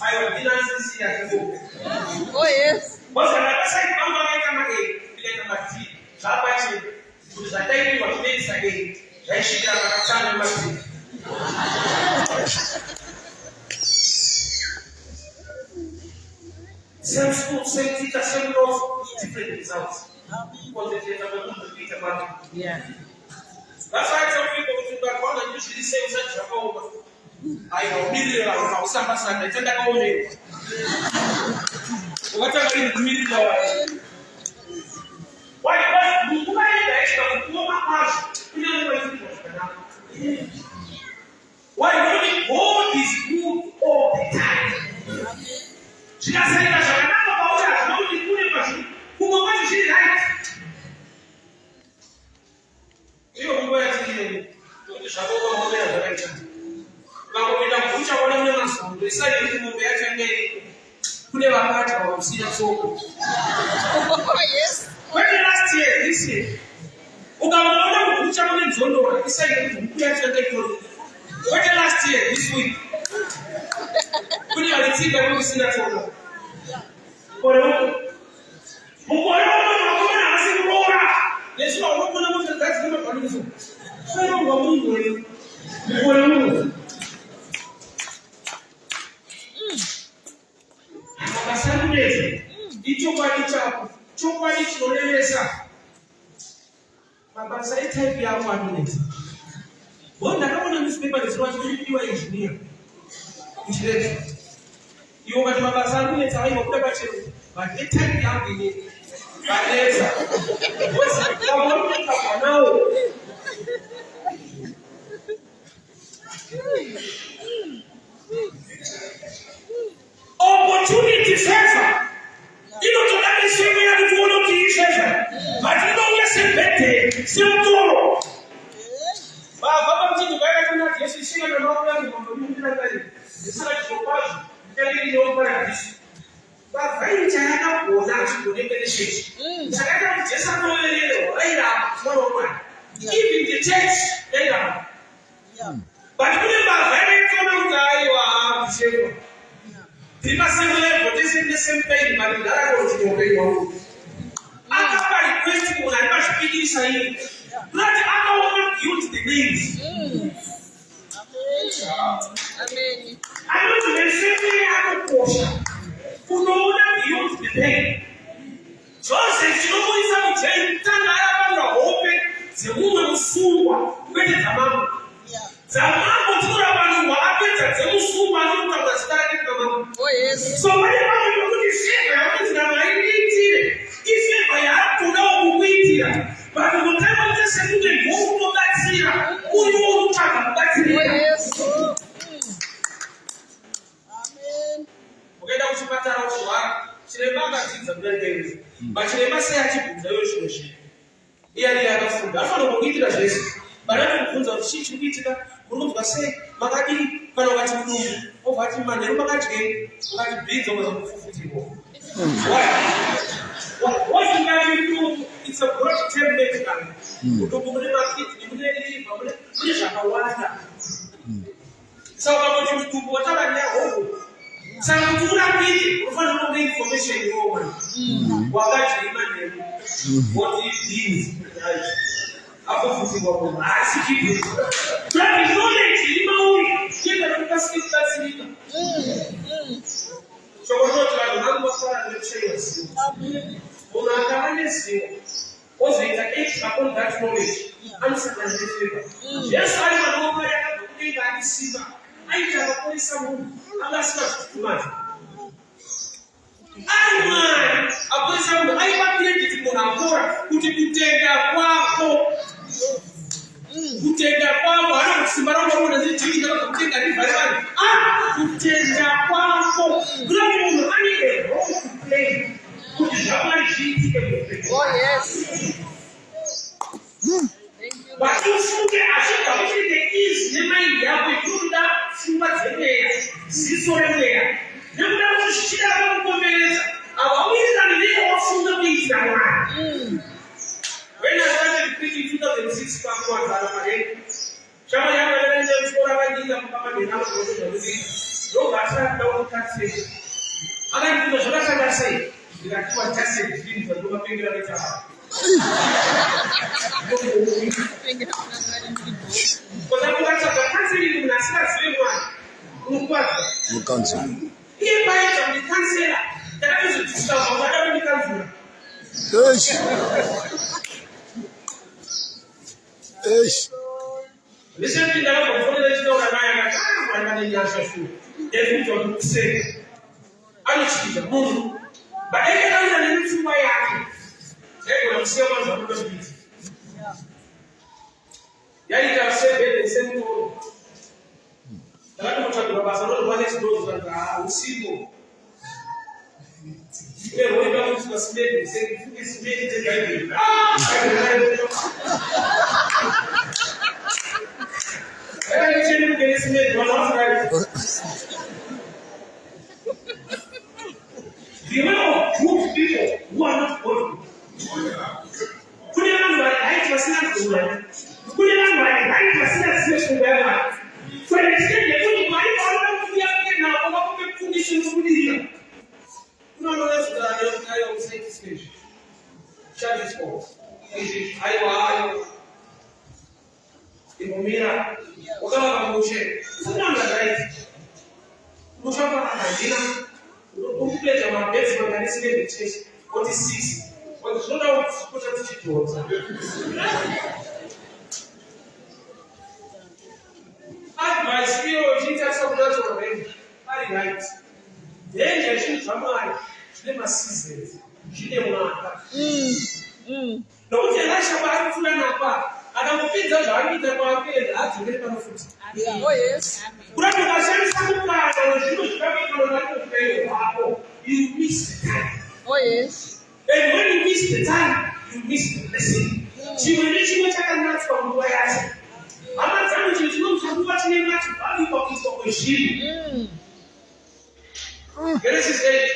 I will be 6 years. Oh yes. What's the other side? I'm going to come again. Like a mati. Zapachi. Who's a daily what makes again. Then she got a son mati. Same school, same teacher, same laws, different results. Because they never know the Peter Martin. Yeah. That's why I tell people to go on and usually say such a home. I know million of some person they tend to go in. Whatever is million. Why you put the extra woman pass? You know what why don't God is good all the time? She has said that about that, not the good person who will want to see right. You know where to the Shadow of the direction. Now, we don't push our own we say you can be actually who never had or see us so. Yes. When last year, this year, Ugamona, which I went to he said, you actually when last year, this week, when you are the team that we see that photo. There's no one of that's going to be I don't know engineer. You want to but they take me out in it. Opportunity favor. You know, to let me say we have to follow to each other. But you don't get some better, some tomorrow. But I'm going to go back to that. You see, I'm going to go back to that. Telling you over this. But very China was actually the church. China just a little later, even the church later. But remember, very common guy you are the people say, but this is the same thing, but the other one is obey you. After requesting when I must begin saying, let our woman use the names. Amen. I want to say, I don't portion. Who know that you use the name. So I said, you know what is happening? Turn around and open the woman who sued with the mama. The mama to the what happened at the woman who was starting the mama. Oh yes. So when you look at it, I want to know I need if I have to know who we here. But whatever just said, you can move to that here. Who you want to talk about that here? Oh yes. Ukenda kuchipatara uchwa chiremba akadzidza kubereka but chiremba sei achibvunza iwe zvimwe zvinhu iye ariye akafunda afanira kungoitira zvese barati kubvunza kuti chii chiri kuitika unokunzwa sei makadii kana ukati mudumbu obva ati manheru makadyei ukati bhinzo kuza kufufutirwa what you can do it's a project what it means. After fixing up on I keep it. That is knowledge. You know, get the skip that's it. So we're not going to have the chairs. On our kindness, was it the age upon that knowledge? Answer and favor. Yes, I am over there to pay that receiver. I have a place someone, and that's not too much. I apoi sababu haipatie kitu kunakora kutenda kwako hana kusimama kwa ndio chini kama kutenda ni barabara kutenda kwako grave unani play kujamani shiti Oh yes. But ufunge ashika kile is ni mind yako ikunda simba tembea sisoelea ndio kushika kwa kumbeleza awaweza ndio wafunga binti na mwana. When I started preaching in 2006, Shama Yama and I did not come in house of the music. No, that's not the can't say. I like to the Shaka say, you are too attached to the Luma finger at the heart. But I'm going to cancel in the Nasa, You cancel. Here by the canceller, that is a stuff of whatever you cancel. Listen to that before they know that I am going to show. They will say, I see the moon. But I can't even my act. They will say one of the beat. Yaika said, they sent to that. One is those that are usiku. They went down to the slave and said, it's made the Bible. The amount of good people who are not good. Could you remember I was not good? Could you remember I was not good? For example, you might want to be a now, what would be punishing for me? No, that's what I always say this stage. Shut this off. I Imumira, wakala kamushe, sana right. Mushaka anajina, ukule jamaa besi makanisi ile church 46. Wanazona kufuta tichi wote. Advice hiyo jinsi sababu watu wengi. Hali right. Yeye shi kama ile masizezi. Jide mwana. Na ukianisha baadhi fulani hapa. Anakupiga zaidi kwa pesa atengeza mafuta. Oh yes. Kuna tunasema sana na ndio kama tunataka hapo. You miss the time. Oh yes. And when you miss the time, you miss the blessing. Chimenichi mtaka nati kwa Mungu yake. Ama tangu chimenichi mtaka chini nati bali kwa kitu kwa heshima. Genesis 8.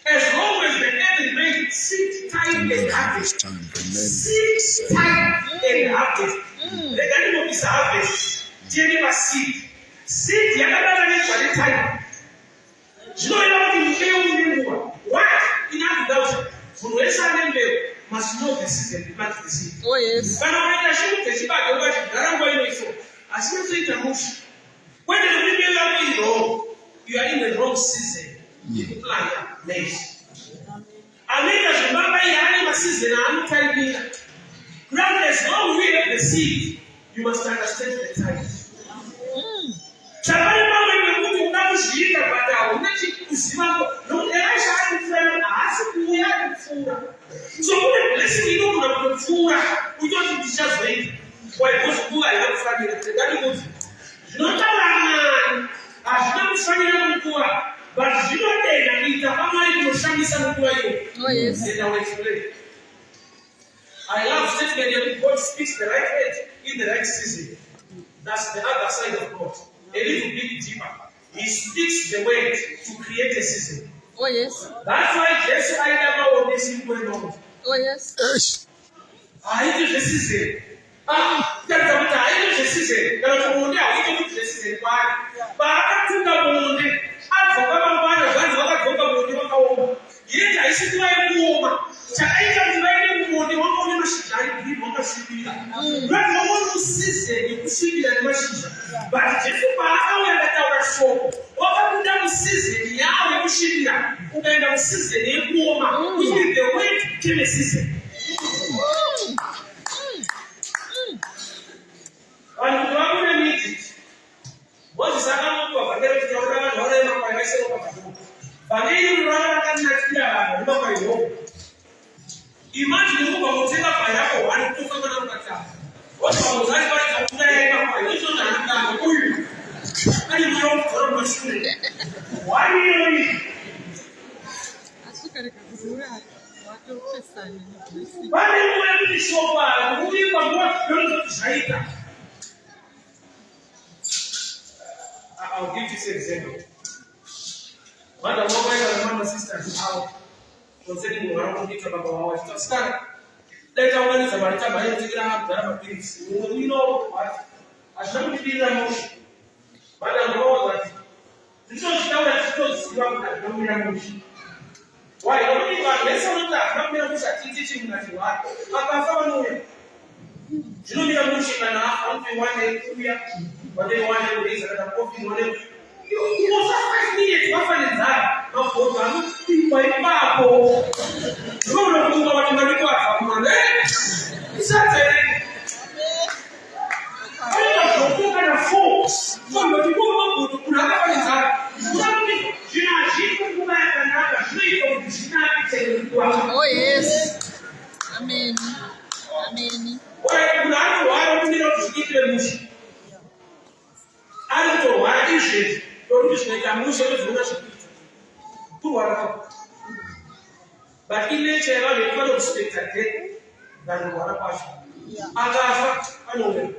As long as the earth remains 6 times the harvest. 6 times the harvest. The animal is harvest. Jenny seed. Seed yakabata ni kwa the time. Jino ila kimkeo mwa. What? Ina without. Unaweza nembe must know the season to plant the seed. Oh yes. Kana wenda shimu teshiba kwa garango ile hizo. Asiye tuita mushi. When the people are in wrong, you are in the wrong season. You plant maize. Amina shambamba yani masize na amtaibia. Regardless how we have the seed, you must understand the time. Chabali mama imekuja unakushika baada unachi kusimama na unaisha hadi fulani asiku yake kufura. So kuna blessing ndio unapofura unajua kisha zaidi. Kwa hivyo kufura ile kufanya ile gani ngozi. Tunataka ashina kufanya mkua. But you know that it kama hiyo shamisa mkua hiyo. Oh yes. I will explain. I love statement that God speaks the right word in the right season. That's the other side of God. A little bit deeper. He speaks the word to create a season. Oh yes. That's why Jesus I never want this in going on. Oh yes. Haiti zvesize. Kutarisa kuti haiti zvesize. Kana kuti muonde haiti kuti zvesize kwari. Paakatunga muonde, adzoka mangwana zvanzi vakadzoka muonde wakaoma. Yeye haisi kuva yekuoma. Chakaita kuti vaende kumuonde wakaona mashizha ari green wakasvibira. Vanhu vamoni musize nekusvibira nemashizha. But Jesu paakauya akataura shoko, wakabuda musizeni yawo yekusvibira, ukaenda musizeni yekuoma. Which is the way to kill a season. Vanhu vakuna miti. Moses akangokuwa vakere kutaura vanhu vanoema kwaivasero pakaduka. Vanenge vana vakanakira vanhu vemakwaiwo. Imagine kubva kutenga payako wanokufa kana mukatanga. Wazvauzari varidza kuda yaima kwayo. Izvozvo handanga uyu. Ani mwana wokugara mumashure. Wani. Ashukareka kuzura watopesana neblessing. Vane mwana kuti shopa, uye panguva yonzoti zvaita. I'll give this example. Madam, my sisters out concerning the world of the Baba. Let our money about time I take out you know what? I shouldn't be in a motion. Madam, that this was that motion. Why? Only one lesson that not me teaching that you are. I found you. You know, you're pushing and I'm one day, but they want to raise a coffee on it. You was 5 minutes, what is that? Not for them, people in Papo. You don't know what you're going to do. It's not saying. I don't know what a folks. But you go to Pulaga is that. Oh, yes. Amen. Amen. Why don't you know to eat the mush? I don't know why is it. Don't you make a mush of the but in nature, they cannot speak again than what a passion. I know them.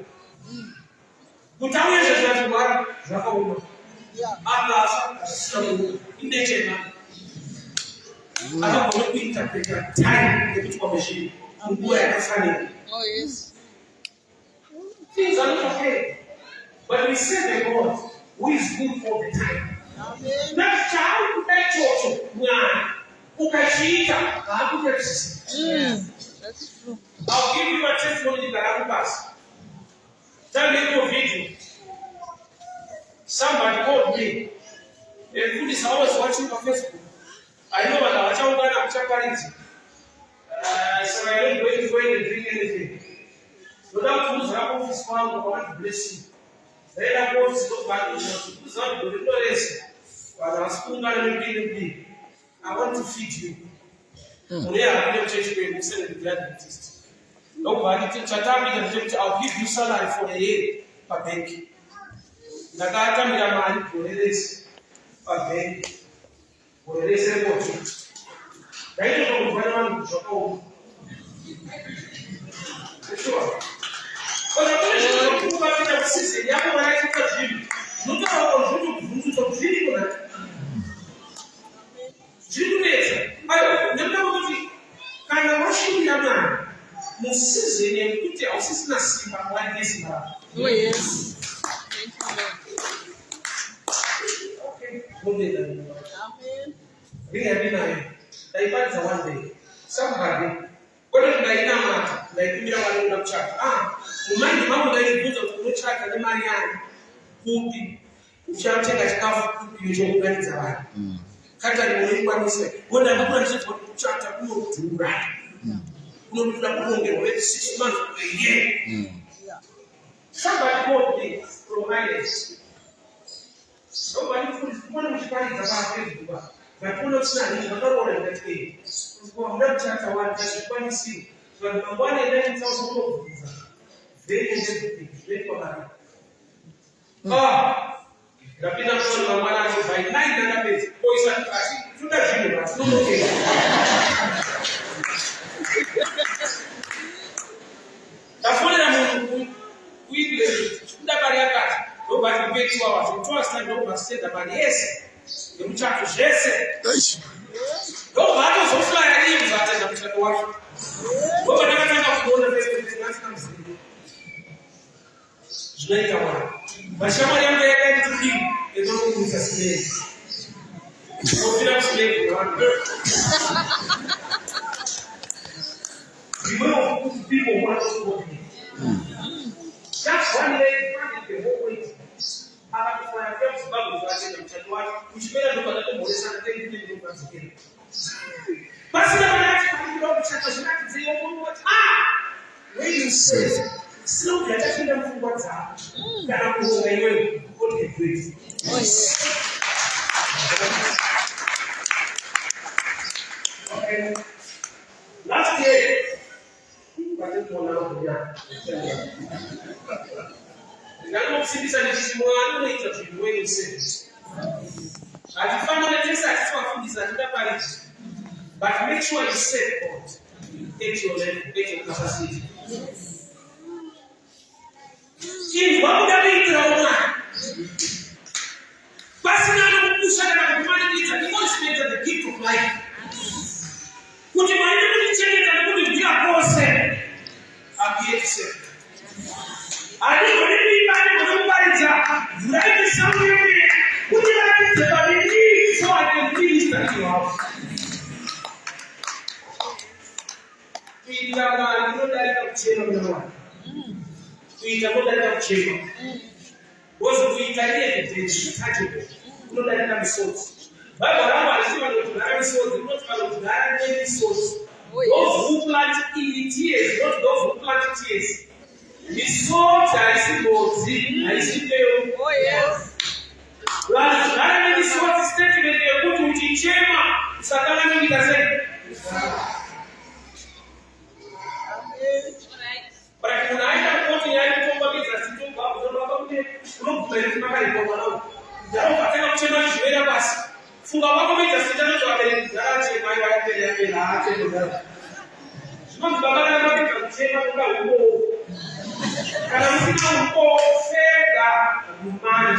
But I wish that you are in nature. I have not been taken time to the machine. Oh, yes. Things are not okay. But we serve a God who is good all the time. That child who That's true. I'll give you a testimony that I will pass. Tell me your video. Somebody called me. I was watching on Facebook. I know that I was going so I don't go and drink anything. So that was our office found God bless you. Then I go to back to not good place. But I was going to I want to feed you. Only I have church where we send the glad artist. Nobody can chat up. I'll give you salary for a year per bank. Nagata mi amani for this per bank. For this report. Daí eu vou fazer uma jogo. Pessoal, quando eu estou com uma vida precisa, já vou lá e ficar giro. Não estou junto, estou giro, né? Giro mesmo. Aí, eu não vou dizer, cara, eu acho que a mãe, não precisa, né? Porque eu sei se nasci para morar nesse lugar. Oh, yes. Thank you, Lord. Okay, vamos ver. Amen. Bem, daí pode one day. Somebody, quando daí na mata, daí primeira vez no chat. O mãe vamos daí buza no chat da Mariana. Kupi, o chat chega de carro kupi o jogo grande zawa. Kata ni mwalimu kwa nise. Wanda hakuna nise kwa chat kuno tura. Kuno tura kuno ngeo 6 months a year. Somebody called me from Ireland. Somebody put one of the parties about Facebook. But pull up snap, you don't want that way. From that chapter 1, just one see. But from 1,000 people, they did everything. They come out. The peanut butter, by 9 days, boys are crashing. To that universe, no okay. That's what I'm we that barrier cat. Nobody pay 2 hours. 2 hours time, nobody said about yes. Eu não tinha cogência. Eu vou falar ali, mas até já me chegou hoje. Vou fazer uma coisa Tunaita wana. Mashamba yangu yakaenda tukimu. Ndio Mungu msasimeni. Bila kusimeni wana. People want to go. That's one day the whole way. Akafanya kwa sababu zake na mchana wake. Kushimela ndo baada ya kumweleza na tena ndio ndio kasikeni. Basi na baada ya kumweleza mchana zake zile Mungu when you say slow ya tashinda mfungo wa saa. Kana kuonga yeye kote grace. Okay. Last year but make sure you save God. Take your capacity. If what would have been the gift of life. Would you mind if you be a person? I'm here to say. I don't want to be back in the Bible. Write it somewhere. Would you like it to be so I can minister to you? We are not like a chain. We are not like a chain. Was we Italian? Not like a source. But what I see on the source, not on the source. Those who plant in the tears, not those who plant tears. The salt I see both, I see them. Oh, yes. Rather than the salt is taken and they put to the chamber, Sakana does it. But I can either put the item over this as you talk about the look like the Macaroni. The Patel of China is very fast. Fungabago makes a sentence to a garage in my wife. Not Babana can say about who. Can say that man.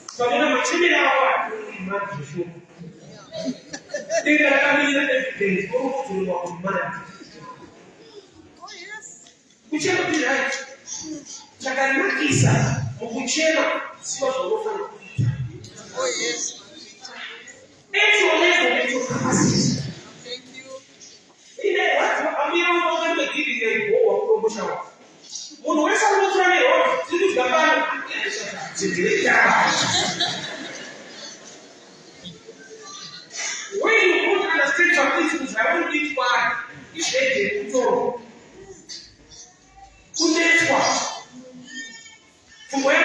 So I'm not chilling out. They are coming in every day. Go to man. Whichever be right. Chakanakisa, Mukuchema, Sio. Oh, yes. It's your level, it's your capacity. Thank you. I'm here to give you a promotion. When we are not running off, this is the man. When you put understand some things, I won't give one. It's ready to go. Who next one? From where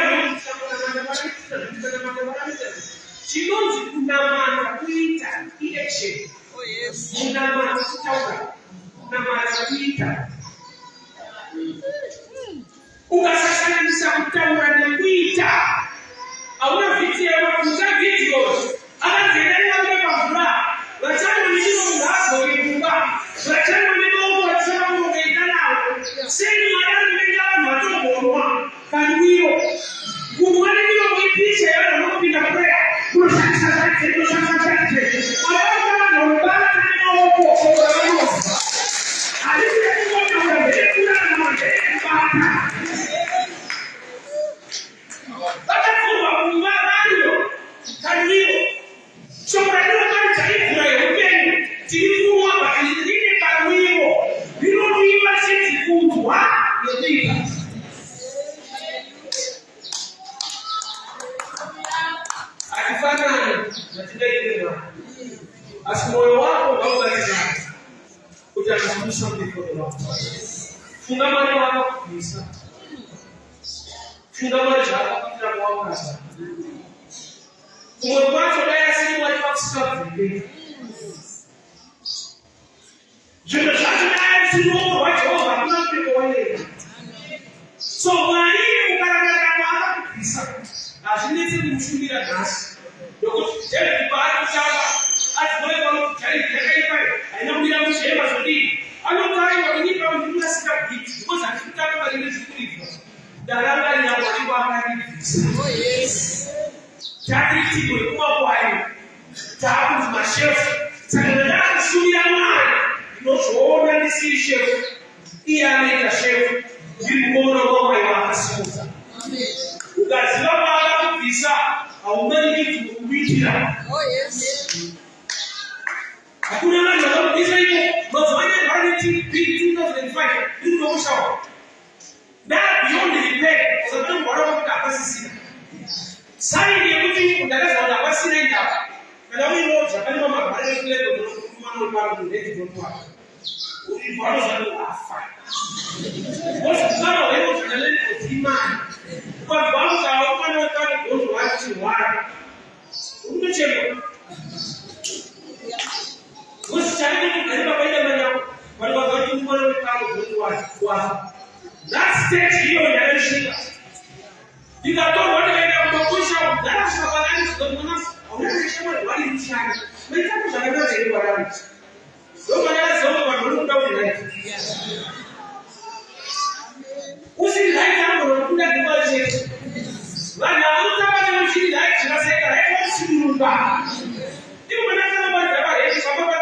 she knows Unamana kuita election. Oh yes. Unamana kutaura. Unamana kuita. Ukasasana kutaura na kuita. Hauna vitia wakuta videos. Anaendelea kwa furaha. Wachana mjini mnazo ikumba. Wachana mjini wachana mngeikana. Sema yana mngana watoto wa kanwio. Kumwani ndio mwipisha yana mopita prayer. As moyo wako hauna utakufanya something for the Lord. Fungamani wako kabisa. Fungamani chako kila mwaka. Kumwacha daya si watu stop. Je ne sais pas si nous watu wako kwa wale. So wali ukaranga kwa kabisa. Asinizi kumshuhudia nasi. Yoko tele kibali chapa. Chef. 2005, you know shower. That beyond the repair, so don't worry about that person. Sign the everything that is on the person in that. And only know Japan, Mama, I don't let the woman to let it go. We follow the fire. What's not able to let it be mine? But once I open the door, go to watch you water. Who the chamber? What's China? I never made a man. But what you want to watch? That stage here in America. You got to what I have to push out. That's what I am going to do. I'm not sure what is China. Make up China say what I am. So when I saw what look down in it. Who's in right now or put that budget? When I look at the machine, I say, I want to see you back. You when I come about it, some of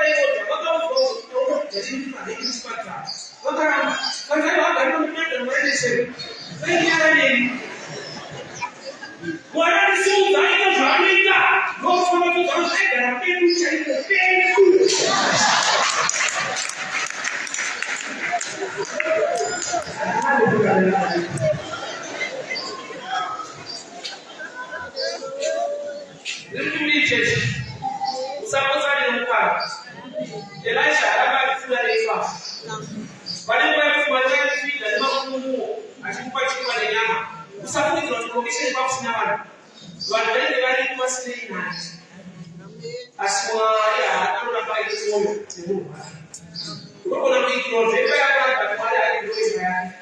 Elisha, I feel very fast. But if I feel that I think quite the Yama. Something on commission box now. But then the very must stay nice. As for I don't know about this woman. We're going to make your very but what I do is that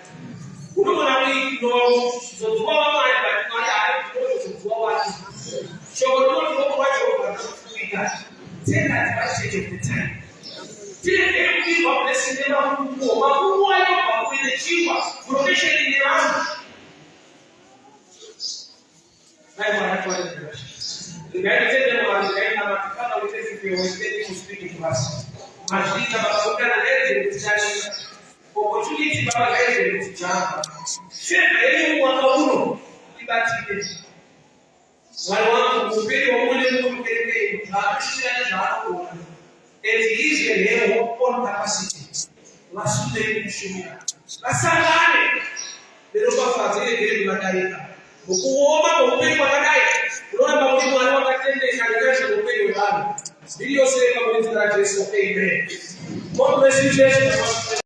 we're going to make no so forward, but what I do is forward. So we're not going to watch over that. Take advantage of the time. Take everything of blessing them out who are not with the chief profession in the land. I want to the guy said them on the guy number father will take you when they speaking to us. Majida Babuka and Legend is opportunity Baba Legend is Java. Share anyone of liberty. Wale kupeli wa mwele mkeke na jana it is a open capacity lasude kushimira basangane beroba fazile gele madaika ukuomba kupeli kwa kadai unaona baba mwana wakatende kanisa kupeli wa baba ndio sema kwa Yesu. Amen. God bless you.